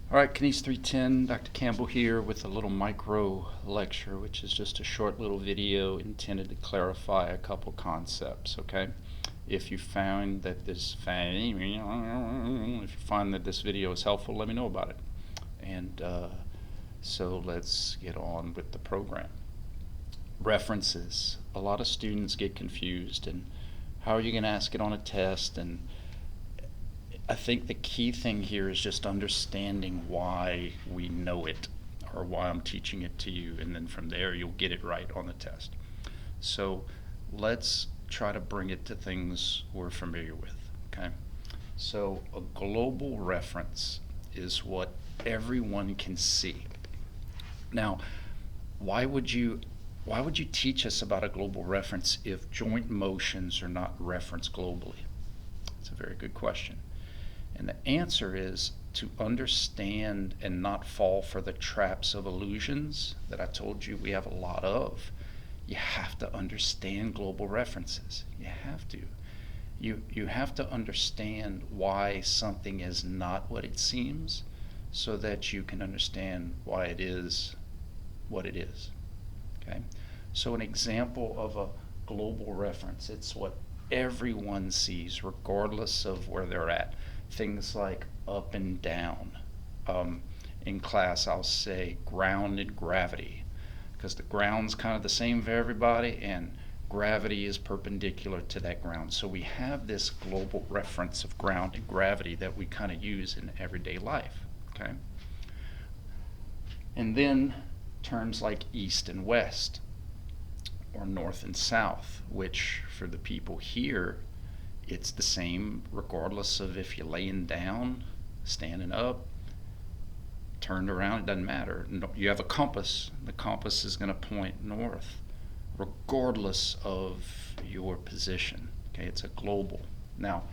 All right, KNES 310, Dr. Campbell here with a little micro lecture, which is just a short little video intended to clarify a couple concepts, okay? If you find that this video is helpful, let me know about it. And so let's get on with the program. References. A lot of students get confused, and how are you going to ask it on a test? And I think the key thing here is just understanding why we know it, or why I'm teaching it to you, and then from there you'll get it right on the test. So let's try to bring it to things we're familiar with, okay? So a global reference is what everyone can see. Now, why would you teach us about a global reference if joint motions are not referenced globally? It's a very good question. And the answer is to understand and not fall for the traps of illusions that I told you we have a lot of. You have to understand global references. You have to. You have to understand why something is not what it seems, so that you can understand why it is what it is. Okay? So an example of a global reference, it's what everyone sees regardless of where they're at. Things like up and down. In class I'll say ground and gravity, because the ground's kind of the same for everybody and gravity is perpendicular to that ground. So we have this global reference of ground and gravity that we kind of use in everyday life. Okay? And then terms like east and west, or north and south, which for the people here, it's the same regardless of if you're laying down, standing up, turned around, it doesn't matter. You have a compass. The compass is going to point north regardless of your position. Okay, it's a global. Now,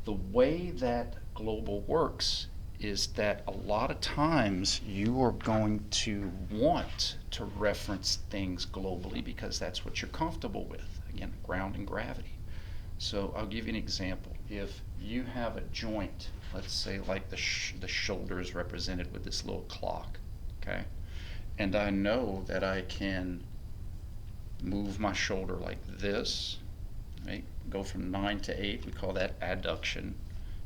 the way that global works is that a lot of times you are going to want to reference things globally because that's what you're comfortable with. Again, ground and gravity. So I'll give you an example. If you have a joint, let's say like the shoulder is represented with this little clock, okay? And I know that I can move my shoulder like this, right? Go from 9 to 8, we call that adduction.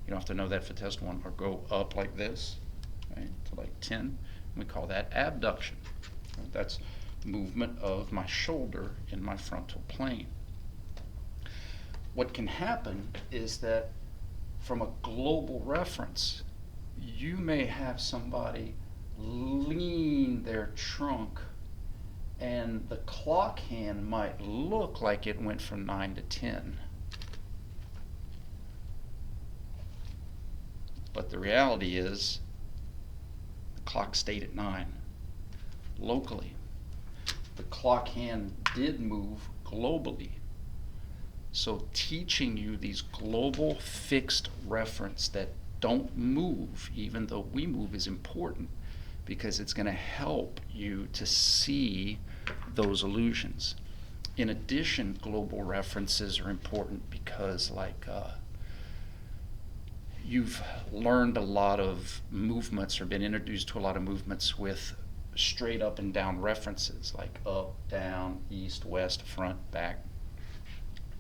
You don't have to know that for test 1. Or go up like this, right, to like 10, we call that abduction. That's movement of my shoulder in my frontal plane. What can happen is that from a global reference, you may have somebody lean their trunk and the clock hand might look like it went from 9 to 10. But the reality is the clock stayed at 9 locally. The clock hand did move globally. So teaching you these global fixed reference that don't move, even though we move, is important because it's going to help you to see those illusions. In addition, global references are important because you've learned a lot of movements or been introduced to a lot of movements with straight up and down references like up, down, east, west, front, back.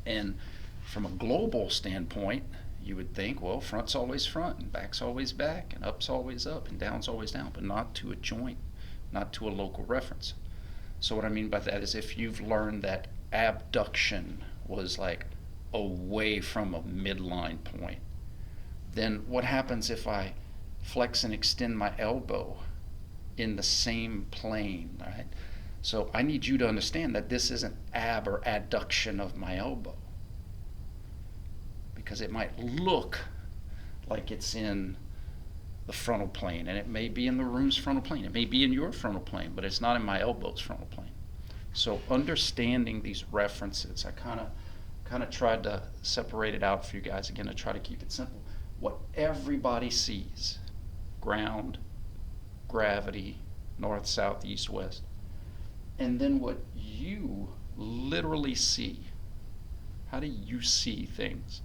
And from a global standpoint, you would think, well, front's always front, and back's always back, and up's always up, and down's always down, but not to a joint, not to a local reference. So what I mean by that is if you've learned that abduction was like away from a midline point, then what happens if I flex and extend my elbow in the same plane, right? So I need you to understand that this isn't ab or adduction of my elbow, because it might look like it's in the frontal plane, and it may be in the room's frontal plane. It may be in your frontal plane, but it's not in my elbow's frontal plane. So understanding these references, I kind of tried to separate it out for you guys again to try to keep it simple. What everybody sees, ground, gravity, north, south, east, west, and then what you literally see. How do you see things?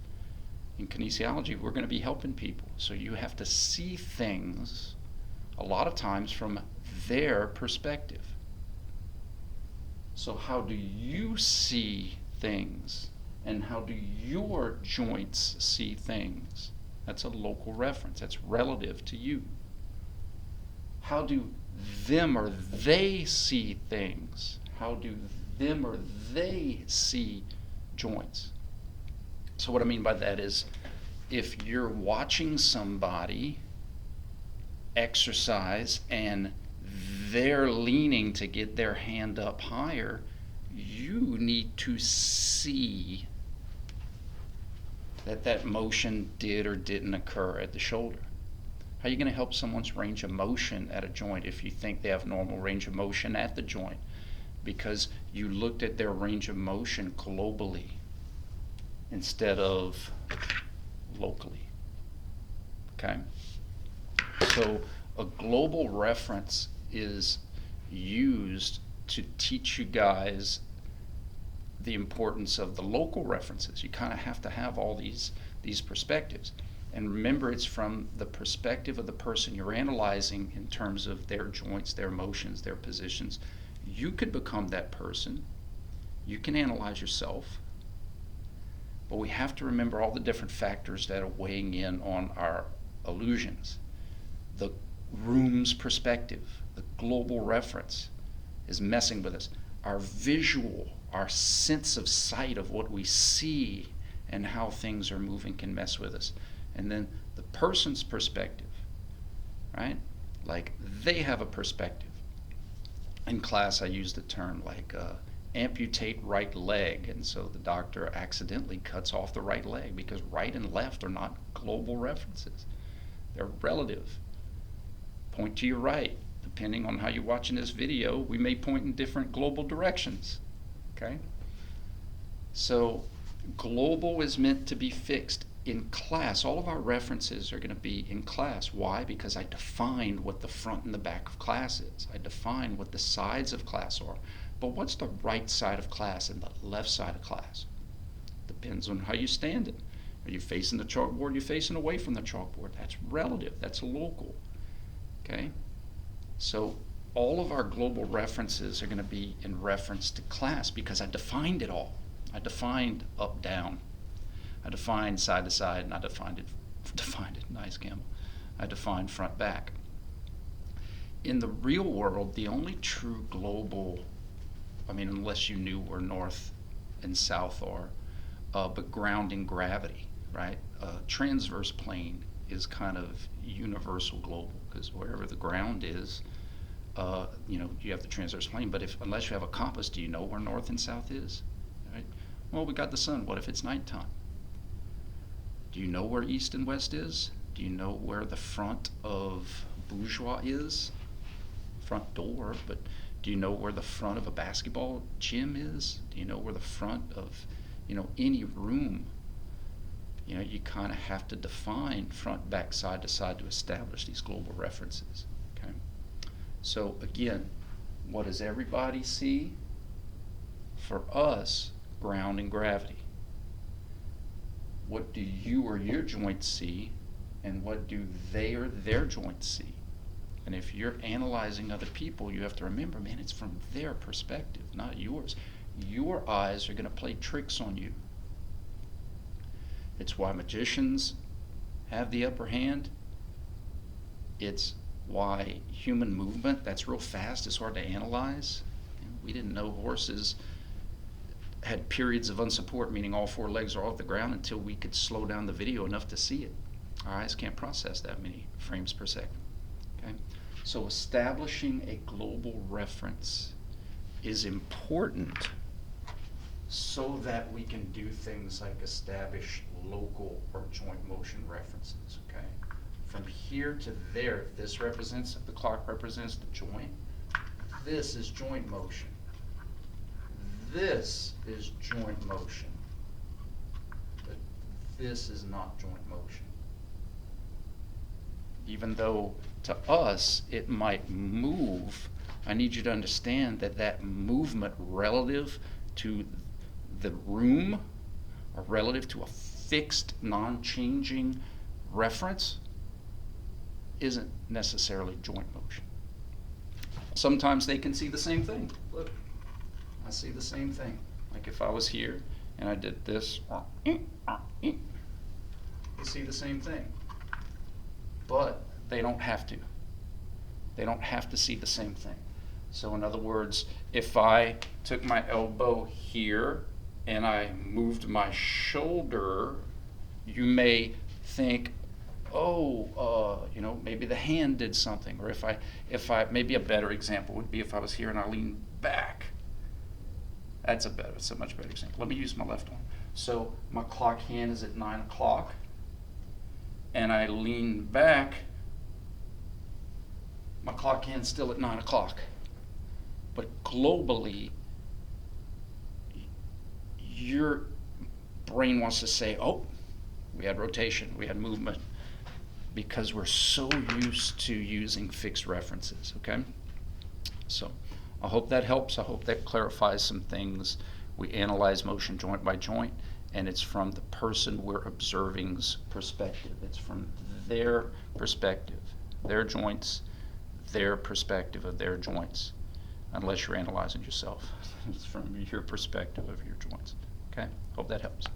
In kinesiology, we're going to be helping people. So you have to see things a lot of times from their perspective. So how do you see things? And how do your joints see things? That's a local reference. That's relative to you. How do them or they see things? How do them or they see joints? So what I mean by that is, if you're watching somebody exercise and they're leaning to get their hand up higher, you need to see that motion did or didn't occur at the shoulder. How are you going to help someone's range of motion at a joint if you think they have normal range of motion at the joint? Because you looked at their range of motion globally instead of locally. Okay? So a global reference is used to teach you guys the importance of the local references. You kind of have to have all these perspectives. And remember, it's from the perspective of the person you're analyzing in terms of their joints, their motions, their positions. You could become that person. You can analyze yourself. But we have to remember all the different factors that are weighing in on our illusions. The room's perspective, the global reference is messing with us. Our visual, our sense of sight of what we see and how things are moving can mess with us. And then the person's perspective, right? Like, they have a perspective. In class, I used the term like amputate right leg, and so the doctor accidentally cuts off the right leg because right and left are not global references. They're relative. Point to your right. Depending on how you're watching this video, we may point in different global directions. Okay? So global is meant to be fixed. In class, all of our references are going to be in class. Why? Because I defined what the front and the back of class is. I defined what the sides of class are. But what's the right side of class and the left side of class? Depends on how you stand it. Are you facing the chalkboard? Are you facing away from the chalkboard? That's relative. That's local. Okay? So all of our global references are going to be in reference to class because I defined it all. I defined up, down. I defined side to side, and I defined it, nice Campbell. I defined front, back. In the real world, the only true global, unless you knew where north and south are, but ground and gravity, right? Transverse plane is kind of universal global, because wherever the ground is, you have the transverse plane. But unless you have a compass, do you know where north and south is? Right? Well, we got the sun. What if it's nighttime? Do you know where east and west is? Do you know where the front of bourgeois is? Front door, but do you know where the front of a basketball gym is? Do you know where the front of, any room? You kind of have to define front, back, side to side to establish these global references. Okay. So again, what does everybody see? For us, ground and gravity. What do you or your joints see, and what do they or their joints see? And if you're analyzing other people, you have to remember, man, it's from their perspective, not yours. Your eyes are going to play tricks on you. It's why magicians have the upper hand. It's why human movement, that's real fast, is hard to analyze. We didn't know horses had periods of unsupport, meaning all four legs are off the ground, until we could slow down the video enough to see it. Our eyes can't process that many frames per second. Okay? So establishing a global reference is important so that we can do things like establish local or joint motion references. Okay? From here to there, if the clock represents the joint, this is joint motion. This is joint motion, but this is not joint motion. Even though to us it might move, I need you to understand that movement relative to the room or relative to a fixed, non-changing reference isn't necessarily joint motion. Sometimes they can see the same thing. Look, I see the same thing. Like if I was here and I did this, they see the same thing. But they don't have to. They don't have to see the same thing. So in other words, if I took my elbow here and I moved my shoulder, you may think, oh, maybe the hand did something. Or if I, maybe a better example would be if I was here and I leaned back. It's a much better example. Let me use my left one. So my clock hand is at 9 o'clock, and I lean back. My clock hand's still at 9 o'clock. But globally, your brain wants to say, oh, we had rotation, we had movement, because we're so used to using fixed references, okay? So I hope that helps. I hope that clarifies some things. We analyze motion joint by joint, and it's from the person we're observing's perspective. It's from their perspective, their joints, their perspective of their joints, unless you're analyzing yourself. It's from your perspective of your joints. Okay? Hope that helps.